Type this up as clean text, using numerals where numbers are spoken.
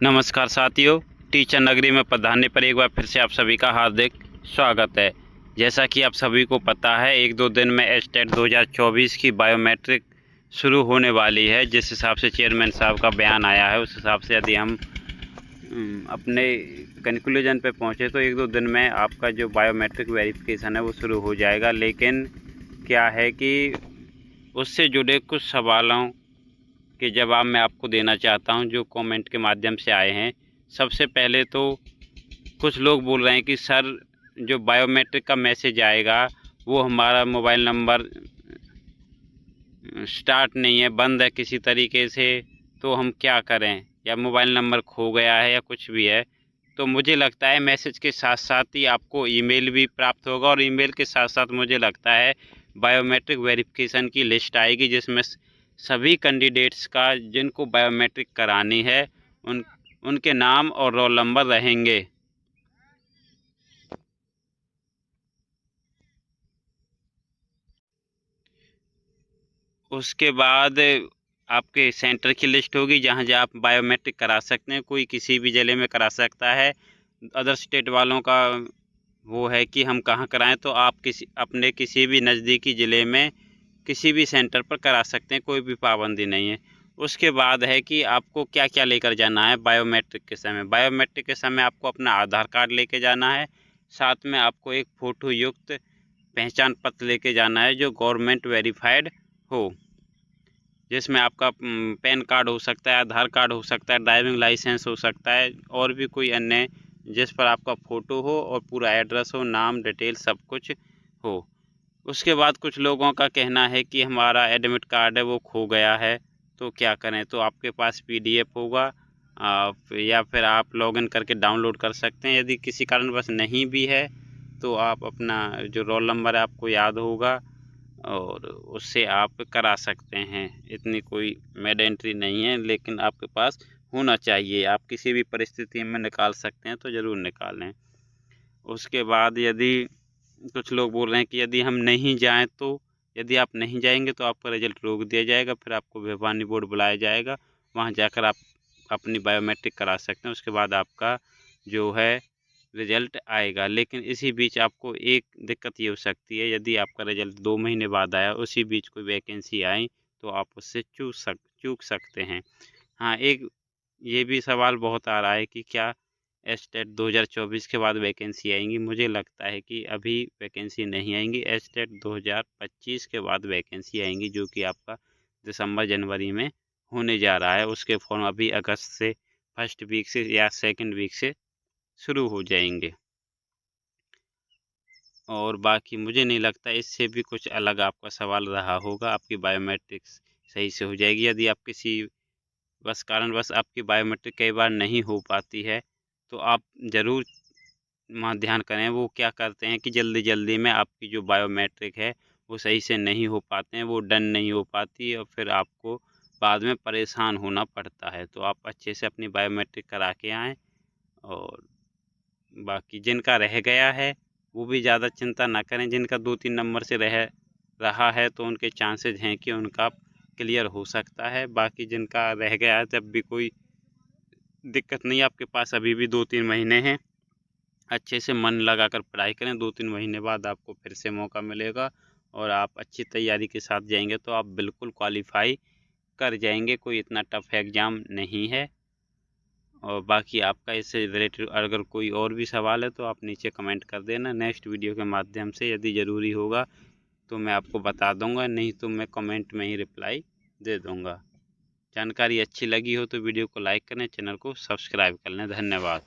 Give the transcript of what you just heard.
नमस्कार साथियों, टीचर नगरी में पधारने पर एक बार फिर से आप सभी का हार्दिक स्वागत है। जैसा कि आप सभी को पता है, 1-2 दिन में एस्टेट 2024 की बायोमेट्रिक शुरू होने वाली है। जिस हिसाब से चेयरमैन साहब का बयान आया है, उस हिसाब से यदि हम अपने कंक्लूजन पे पहुँचे तो 1-2 दिन में आपका जो बायोमेट्रिक वेरिफिकेशन है वो शुरू हो जाएगा। लेकिन क्या है कि उससे जुड़े कुछ सवालों के जवाब मैं आपको देना चाहता हूं, जो कमेंट के माध्यम से आए हैं। सबसे पहले तो कुछ लोग बोल रहे हैं कि सर, जो बायोमेट्रिक का मैसेज आएगा वो हमारा मोबाइल नंबर स्टार्ट नहीं है, बंद है किसी तरीके से, तो हम क्या करें, या मोबाइल नंबर खो गया है या कुछ भी है। तो मुझे लगता है मैसेज के साथ साथ ही आपको ईमेल भी प्राप्त होगा, और ईमेल के साथ साथ मुझे लगता है बायोमेट्रिक वेरिफिकेशन की लिस्ट आएगी, जिसमें सभी कैंडिडेट्स का जिनको बायोमेट्रिक करानी है उनके नाम और रोल नंबर रहेंगे। उसके बाद आपके सेंटर की लिस्ट होगी जहाँ जहाँ आप बायोमेट्रिक करा सकते हैं। कोई किसी भी ज़िले में करा सकता है। अदर स्टेट वालों का वो है कि हम कहाँ कराएं, तो आप अपने किसी भी नज़दीकी ज़िले में किसी भी सेंटर पर करा सकते हैं, कोई भी पाबंदी नहीं है। उसके बाद है कि आपको क्या क्या लेकर जाना है बायोमेट्रिक के समय। बायोमेट्रिक के समय आपको अपना आधार कार्ड लेके जाना है, साथ में आपको एक फ़ोटो युक्त पहचान पत्र लेके जाना है जो गवर्नमेंट वेरीफाइड हो, जिसमें आपका पैन कार्ड हो सकता है, आधार कार्ड हो सकता है, ड्राइविंग लाइसेंस हो सकता है, और भी कोई अन्य जिस पर आपका फ़ोटो हो और पूरा एड्रेस हो, नाम, डिटेल सब कुछ हो। उसके बाद कुछ लोगों का कहना है कि हमारा एडमिट कार्ड है वो खो गया है, तो क्या करें। तो आपके पास पीडीएफ होगा, या फिर आप लॉगिन करके डाउनलोड कर सकते हैं। यदि किसी कारणवश नहीं भी है तो आप अपना जो रोल नंबर है आपको याद होगा, और उससे आप करा सकते हैं। इतनी कोई मैंडेटरी नहीं है, लेकिन आपके पास होना चाहिए। आप किसी भी परिस्थिति में निकाल सकते हैं, तो ज़रूर निकालें। उसके बाद यदि कुछ लोग बोल रहे हैं कि यदि हम नहीं जाएं, तो यदि आप नहीं जाएंगे तो आपका रिजल्ट रोक दिया जाएगा, फिर आपको भिवानी बोर्ड बुलाया जाएगा, वहां जाकर आप अपनी बायोमेट्रिक करा सकते हैं। उसके बाद आपका जो है रिजल्ट आएगा। लेकिन इसी बीच आपको एक दिक्कत ये हो सकती है, यदि आपका रिजल्ट 2 महीने बाद आया, उसी बीच कोई वैकेंसी आई, तो आप उससे चूक सकते हैं। हाँ, एक ये भी सवाल बहुत आ रहा है कि क्या एस्टेट 2024 के बाद वैकेंसी आएंगी। मुझे लगता है कि अभी वैकेंसी नहीं आएंगी। एस्टेट 2025 के बाद वैकेंसी आएंगी, जो कि आपका दिसंबर जनवरी में होने जा रहा है। उसके फॉर्म अभी अगस्त से फर्स्ट वीक से या सेकंड वीक से शुरू हो जाएंगे। और बाकी मुझे नहीं लगता इससे भी कुछ अलग आपका सवाल रहा होगा। आपकी बायोमेट्रिक्स सही से हो जाएगी। यदि आप किसी बस कारणवश आपकी बायोमेट्रिक कई बार नहीं हो पाती है, तो आप ज़रूर वहाँ ध्यान करें। वो क्या करते हैं कि जल्दी जल्दी में आपकी जो बायोमेट्रिक है वो सही से नहीं हो पाते हैं, वो डन नहीं हो पाती, और फिर आपको बाद में परेशान होना पड़ता है। तो आप अच्छे से अपनी बायोमेट्रिक करा के आएँ। और बाकी जिनका रह गया है वो भी ज़्यादा चिंता ना करें। जिनका 2-3 नंबर से रहा है, तो उनके चांसेस हैं कि उनका क्लियर हो सकता है। बाकी जिनका रह गया है, जब भी कोई दिक्कत नहीं, आपके पास अभी भी 2-3 महीने हैं। अच्छे से मन लगाकर पढ़ाई करें। 2-3 महीने बाद आपको फिर से मौका मिलेगा, और आप अच्छी तैयारी के साथ जाएंगे तो आप बिल्कुल क्वालिफाई कर जाएंगे। कोई इतना टफ एग्ज़ाम नहीं है। और बाकी आपका इससे रिलेटेड अगर कोई और भी सवाल है तो आप नीचे कमेंट कर देना। नेक्स्ट वीडियो के माध्यम से यदि ज़रूरी होगा तो मैं आपको बता दूंगा, नहीं तो मैं कमेंट में ही रिप्लाई दे दूंगा। जानकारी अच्छी लगी हो तो वीडियो को लाइक करें, चैनल को सब्सक्राइब कर लें। धन्यवाद।